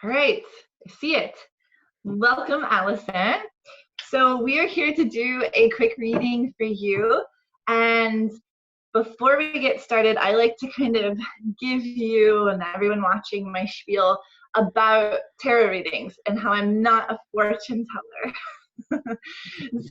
All right, I see it. Welcome, Allison. So we are here to do a quick reading for you. And before we get started, I like to kind of give you and everyone watching my spiel about tarot readings and how I'm not a fortune teller.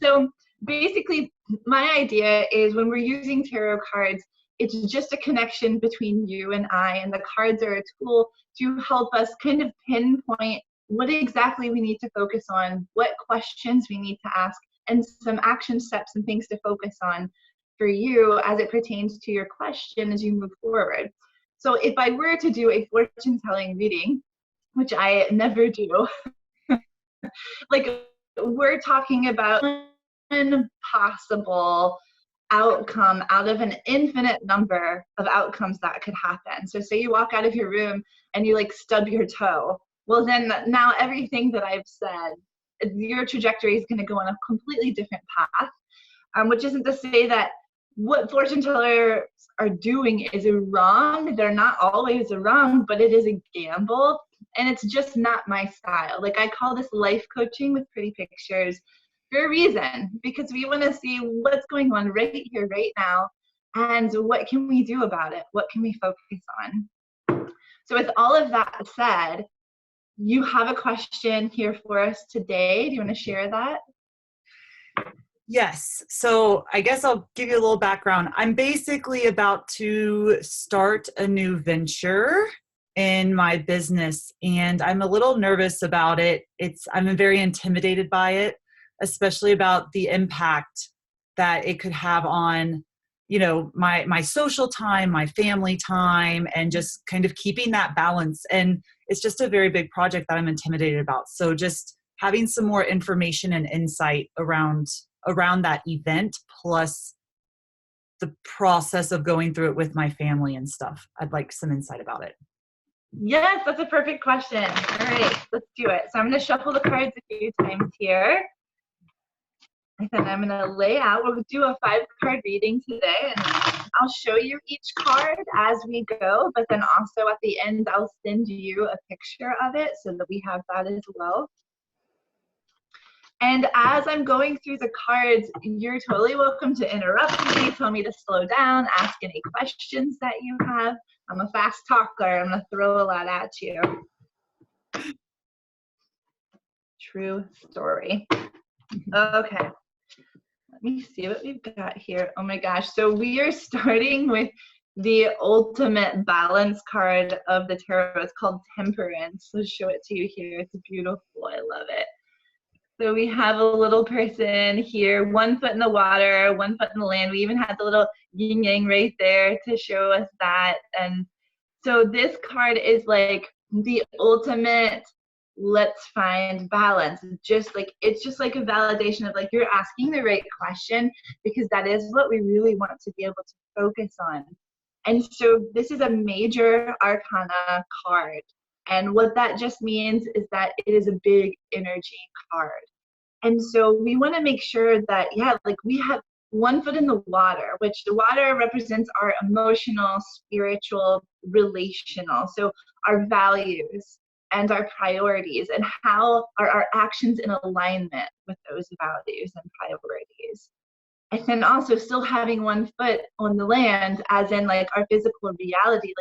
So basically, my idea is when we're using tarot cards, it's just a connection between you and I, and the cards are a tool to help us kind of pinpoint what exactly we need to focus on, what questions we need to ask, and some action steps and things to focus on for you as it pertains to your question as you move forward. So if I were to do a fortune telling reading, which I never do, like we're talking about one possible outcome out of an infinite number of outcomes that could happen. So say you walk out of your room and you like stub your toe. Well, then now everything that I've said, your trajectory is going to go on a completely different path, which isn't to say that what fortune tellers are doing is wrong. They're not always wrong, but it is a gamble, and it's just not my style. Like I call this life coaching with pretty pictures for a reason, because we want to see what's going on right here, right now, and what can we do about it? What can we focus on? So with all of that said, you have a question here for us today. Do you want to share that? Yes. So I guess I'll give you a little background. I'm basically about to start a new venture in my business, and I'm a little nervous about it. I'm very intimidated by it, especially about the impact that it could have on, my social time, my family time, and just kind of keeping that balance. And it's just a very big project that I'm intimidated about. So just having some more information and insight around that event, plus the process of going through it with my family and stuff. I'd like some insight about it. Yes, that's a perfect question. All right, let's do it. So I'm going to shuffle the cards a few times here. And then I'm going to lay out. We'll do a 5-card reading today, and I'll show you each card as we go, but then also at the end, I'll send you a picture of it so that we have that as well. And as I'm going through the cards, you're totally welcome to interrupt me, tell me to slow down, ask any questions that you have. I'm a fast talker. I'm going to throw a lot at you. True story. Okay. Let me see what we've got here. Oh my gosh. So we are starting with the ultimate balance card of the tarot. It's called Temperance. I'll show it to you here. It's beautiful. I love it. So we have a little person here, 1 foot in the water, 1 foot in the land. We even had the little yin yang right there to show us that. And so this card is like the ultimate, let's find balance. It's just like a validation of like you're asking the right question, because that is what we really want to be able to focus on. And so this is a major arcana card. And what that just means is that it is a big energy card. And so we want to make sure that, we have 1 foot in the water, which the water represents our emotional, spiritual, relational. So our values and our priorities, and how are our actions in alignment with those values and priorities. And then also still having 1 foot on the land, as in like our physical reality,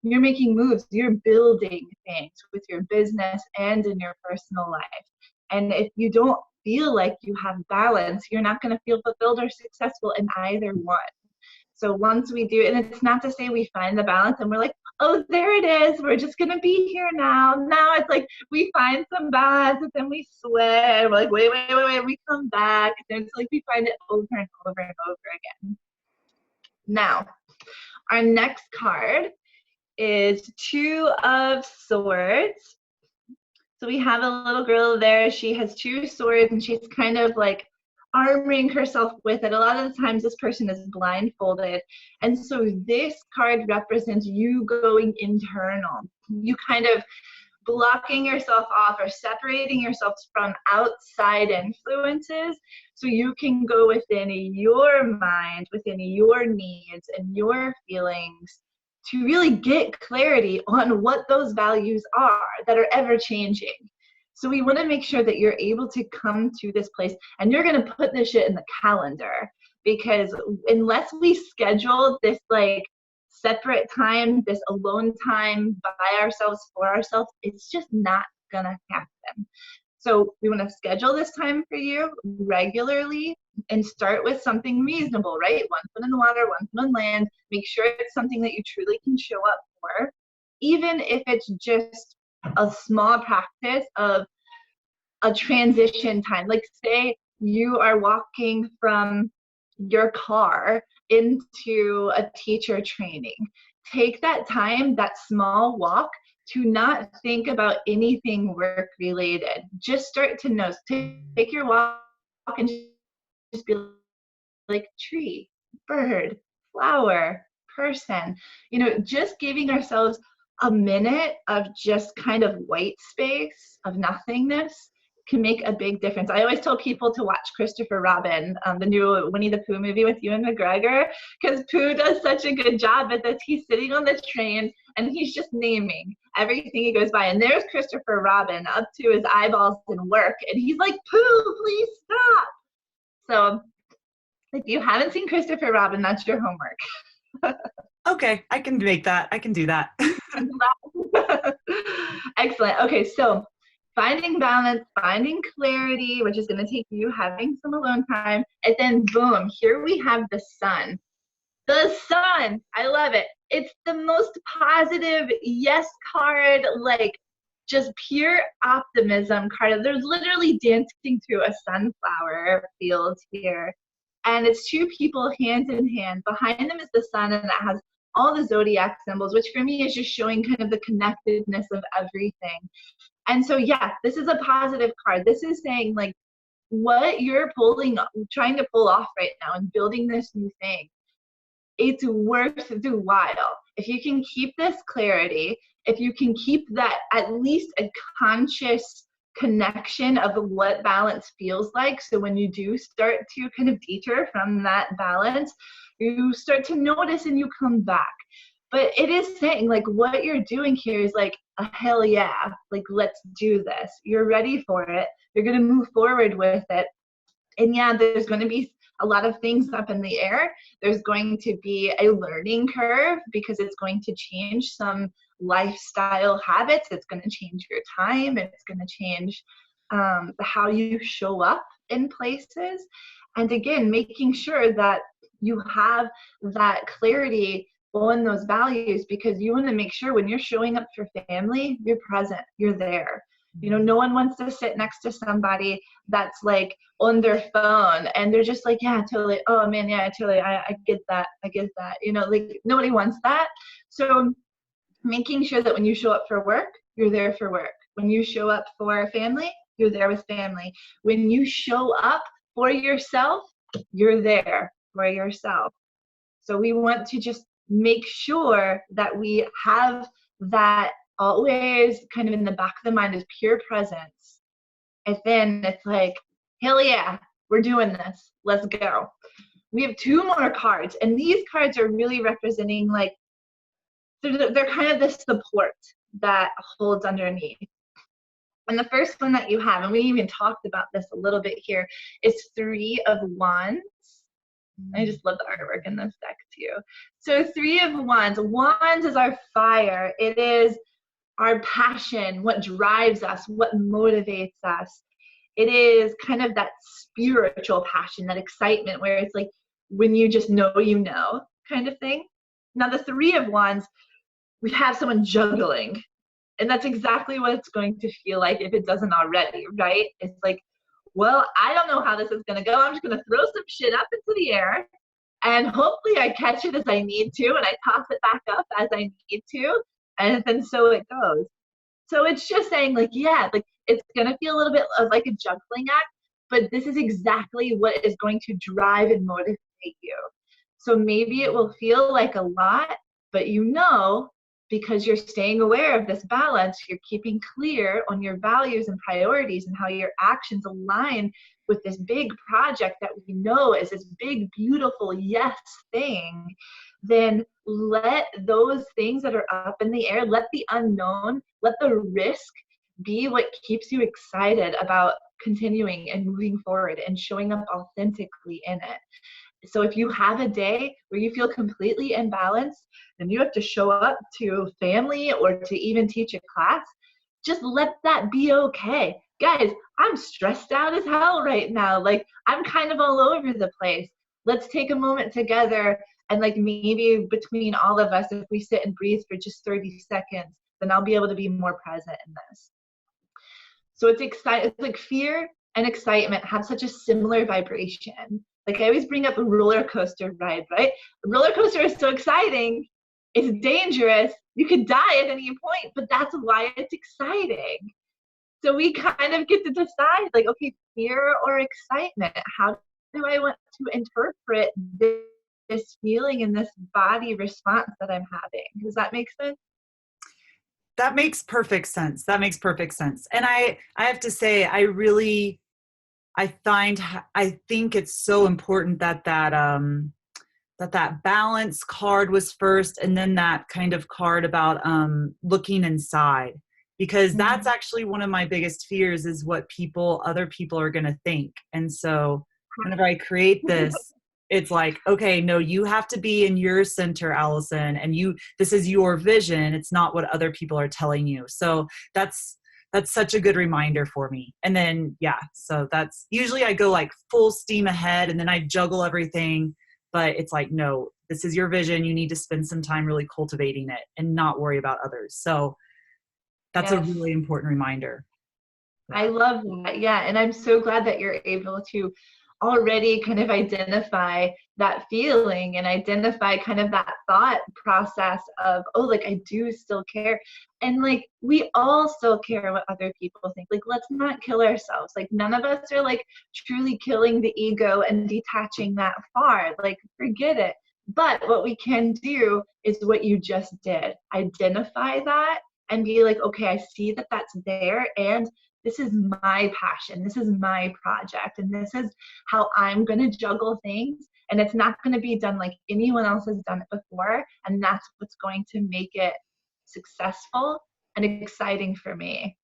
you're making moves, you're building things with your business and in your personal life. And if you don't feel like you have balance, you're not going to feel fulfilled or successful in either one. So once we do, and it's not to say we find the balance and we're like, oh, there it is, we're just going to be here now. Now it's like we find some balance and then we sway. We're like, wait, we come back. And it's like we find it over and over and over again. Now, our next card is 2 of Swords. So we have a little girl there. She has 2 swords and she's kind of like arming herself with it. A lot of the times this person is blindfolded. And so this card represents you going internal. You kind of blocking yourself off or separating yourself from outside influences so you can go within your mind, within your needs and your feelings, to really get clarity on what those values are that are ever changing. So we want to make sure that you're able to come to this place, and you're going to put this shit in the calendar, because unless we schedule this like separate time, this alone time by ourselves, for ourselves, it's just not going to happen. So we want to schedule this time for you regularly and start with something reasonable, right? 1 foot in the water, 1 foot on land. Make sure it's something that you truly can show up for, even if it's just a small practice of a transition time. Like say you are walking from your car into a teacher training. Take that time, that small walk, to not think about anything work related. Just start to know. Take your walk and just be like tree, bird, flower, person. You know, just giving ourselves a minute of just kind of white space, of nothingness, can make a big difference. I always tell people to watch Christopher Robin, the new Winnie the Pooh movie with Ewan McGregor, because Pooh does such a good job at this. He's sitting on the train and he's just naming everything he goes by. And there's Christopher Robin up to his eyeballs in work, and he's like, Pooh, please stop. So if you haven't seen Christopher Robin, that's your homework. Okay, I can make that. I can do that. Excellent. Okay, so finding balance, finding clarity, which is going to take you having some alone time, and then boom, here we have the sun. The sun, I love it. It's the most positive yes card, like just pure optimism card. There's literally dancing through a sunflower field here. And it's two people hand in hand. Behind them is the sun, and it has all the zodiac symbols, which for me is just showing kind of the connectedness of everything. And so, yeah, this is a positive card. This is saying like what you're trying to pull off right now and building this new thing, it's worth the while. If you can keep this clarity, if you can keep that at least a conscious connection of what balance feels like, so when you do start to kind of detour from that balance, you start to notice and you come back. But it is saying like what you're doing here is like a hell yeah, like let's do this. You're ready for it. You're going to move forward with it. And yeah, there's going to be a lot of things up in the air. There's going to be a learning curve because it's going to change some lifestyle habits. It's going to change your time. It's going to change how you show up in places. And again, making sure that you have that clarity on those values, because you want to make sure when you're showing up for family, you're present, you're there. You know, no one wants to sit next to somebody that's like on their phone and they're just like, yeah, totally. Oh man, yeah, totally. I get that. I get that. You know, like nobody wants that. So making sure that when you show up for work, you're there for work. When you show up for family, you're there with family. When you show up for yourself, you're there for yourself. So we want to just make sure that we have that always kind of in the back of the mind is pure presence. And then it's like, hell yeah, we're doing this. Let's go. We have two more cards, and these cards are really representing like, they're kind of the support that holds underneath. And the first one that you have, and we even talked about this a little bit here, is 3 of Wands. I just love the artwork in this deck too. So 3 of Wands. Wands is our fire. It is our passion, what drives us, what motivates us. It is kind of that spiritual passion, that excitement where it's like when you just know you know kind of thing. Now the 3 of Wands, we have someone juggling. And that's exactly what it's going to feel like if it doesn't already, right? It's like, well, I don't know how this is going to go. I'm just going to throw some shit up into the air and hopefully I catch it as I need to and I toss it back up as I need to. And then so it goes. So it's just saying like, yeah, like it's going to feel a little bit of like a juggling act, but this is exactly what is going to drive and motivate you. So maybe it will feel like a lot, but you know, because you're staying aware of this balance, you're keeping clear on your values and priorities and how your actions align with this big project that we know is this big, beautiful yes thing, then let those things that are up in the air, let the unknown, let the risk be what keeps you excited about continuing and moving forward and showing up authentically in it. So if you have a day where you feel completely imbalanced and you have to show up to family or to even teach a class, just let that be okay. Guys, I'm stressed out as hell right now. Like, I'm kind of all over the place. Let's take a moment together, and like maybe between all of us, if we sit and breathe for just 30 seconds, then I'll be able to be more present in this. So it's exciting. It's like fear and excitement have such a similar vibration. Like, I always bring up a roller coaster ride, right? A roller coaster is so exciting. It's dangerous. You could die at any point, but that's why it's exciting. So we kind of get to decide, like, okay, fear or excitement? How do I want to interpret this feeling and this body response that I'm having? Does that make sense? That makes perfect sense. That makes perfect sense. And I have to say, I think it's so important that that balance card was first, and then that kind of card about looking inside, because that's actually one of my biggest fears, is what other people are going to think. And so whenever I create this, it's like, okay, no, you have to be in your center, Allison, and this is your vision. It's not what other people are telling you. So that's such a good reminder for me. And then, yeah, so that's usually I go like full steam ahead, and then I juggle everything, but it's like, no, this is your vision. You need to spend some time really cultivating it and not worry about others. So that's a really important reminder. I love that. Yeah. And I'm so glad that you're able to already kind of identify that feeling and identify kind of that thought process of, oh, like, I do still care. And like, we all still care what other people think. Like, let's not kill ourselves. Like, none of us are like truly killing the ego and detaching that far. Like, forget it. But what we can do is what you just did. Identify that and be like, okay, I see that that's there, and this is my passion. This is my project. And this is how I'm going to juggle things. And it's not going to be done like anyone else has done it before. And that's what's going to make it successful and exciting for me.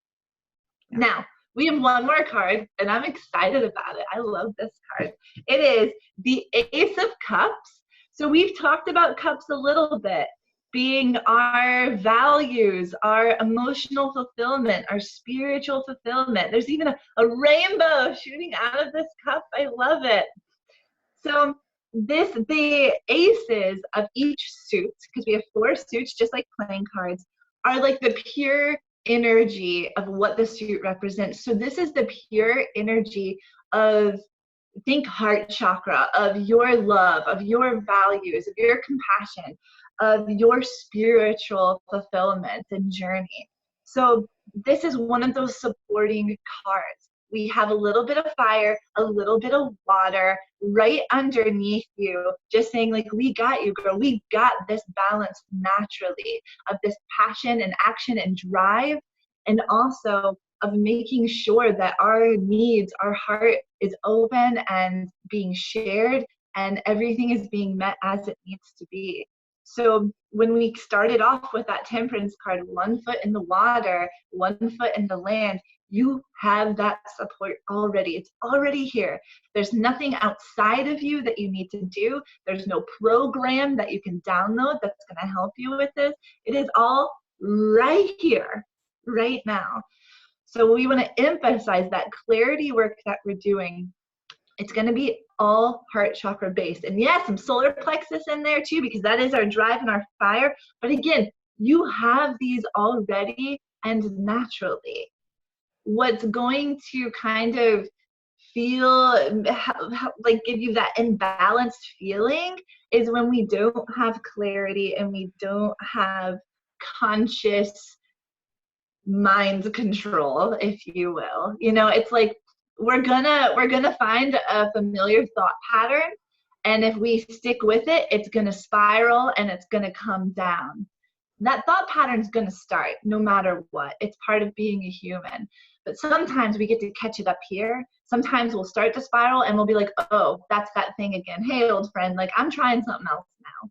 Yeah. Now, we have one more card, and I'm excited about it. I love this card. It is the Ace of Cups. So we've talked about cups a little bit, being our values, our emotional fulfillment, our spiritual fulfillment. There's even a rainbow shooting out of this cup. I love it. So the aces of each suit, because we have 4 suits, just like playing cards, are like the pure energy of what the suit represents. So this is the pure energy of, think heart chakra, of your love, of your values, of your compassion, of your spiritual fulfillment and journey. So this is one of those supporting cards. We have a little bit of fire, a little bit of water right underneath you, just saying like, we got you, girl. We got this balance naturally of this passion and action and drive, and also of making sure that our needs, our heart is open and being shared, and everything is being met as it needs to be. So when we started off with that temperance card, 1 foot in the water, 1 foot in the land, you have that support already. It's already here. There's nothing outside of you that you need to do. There's no program that you can download that's going to help you with this. It is all right here, right now. So we want to emphasize that clarity work that we're doing. It's going to be all heart chakra based. And yes, some solar plexus in there too, because that is our drive and our fire. But again, you have these already and naturally. What's going to kind of feel like give you that imbalanced feeling is when we don't have clarity and we don't have conscious mind control, if you will. You know, it's like we're gonna find a familiar thought pattern, and if we stick with it, it's gonna spiral and it's gonna come down. That thought pattern is gonna start no matter what. It's part of being a human. But sometimes we get to catch it up here. Sometimes we'll start to spiral and we'll be like, oh, that's that thing again. Hey, old friend, like, I'm trying something else now.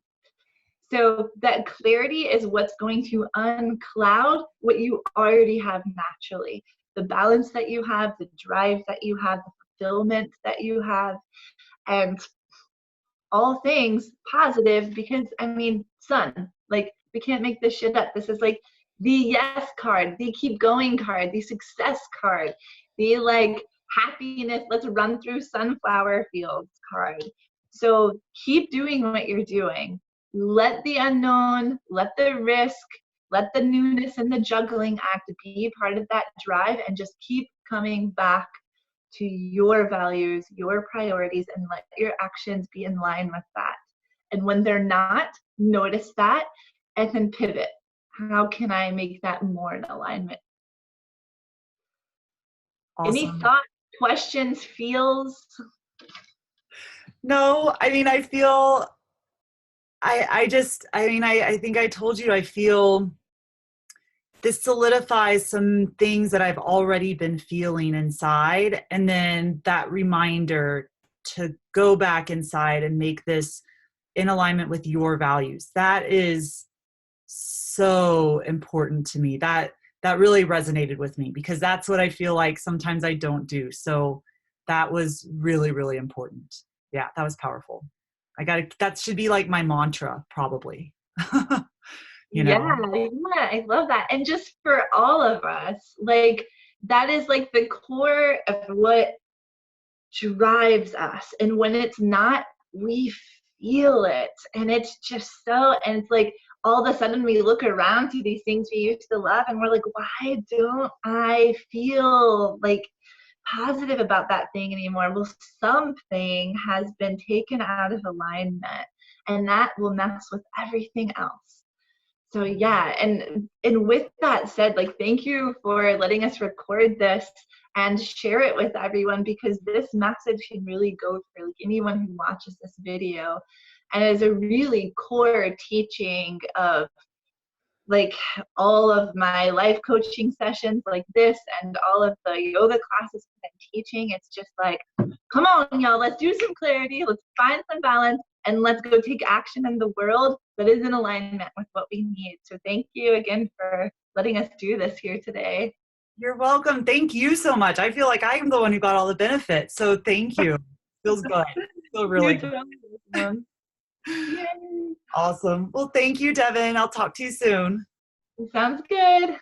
So that clarity is what's going to uncloud what you already have naturally. The balance that you have, the drive that you have, the fulfillment that you have, and all things positive, because I mean, sun, like, we can't make this shit up. This is like the yes card, the keep going card, the success card, the like happiness, let's run through sunflower fields card. So keep doing what you're doing. Let the unknown, let the risk, let the newness and the juggling act be part of that drive, and just keep coming back to your values, your priorities, and let your actions be in line with that. And when they're not, notice that and then pivot. How can I make that more in alignment? Awesome. Any thoughts, questions, feels? No, I mean, I feel, I think I told you, I feel this solidifies some things that I've already been feeling inside. And then that reminder to go back inside and make this in alignment with your values. That is so important to me. That really resonated with me, because that's what I feel like sometimes I don't do. So that was really, really important. Yeah, that was powerful. That should be like my mantra, probably. You know? Yeah, I love that. And just for all of us, like, that is like the core of what drives us. And when it's not, we feel it. And it's just so, and it's like all of a sudden we look around to these things we used to love and we're like, why don't I feel like positive about that thing anymore? Well, something has been taken out of alignment, and that will mess with everything else. So yeah, and with that said, like, thank you for letting us record this and share it with everyone, because this message can really go for like anyone who watches this video, and is a really core teaching of like all of my life coaching sessions like this, and all of the yoga classes I'm teaching. It's just like, come on, y'all, let's do some clarity, let's find some balance, and let's go take action in the world that is in alignment with what we need. So thank you again for letting us do this here today. You're welcome. Thank you so much. I feel like I'm the one who got all the benefits. So thank you. Feels good. Feel really good. Yay. Awesome. Well, thank you, Devon. I'll talk to you soon. Sounds good.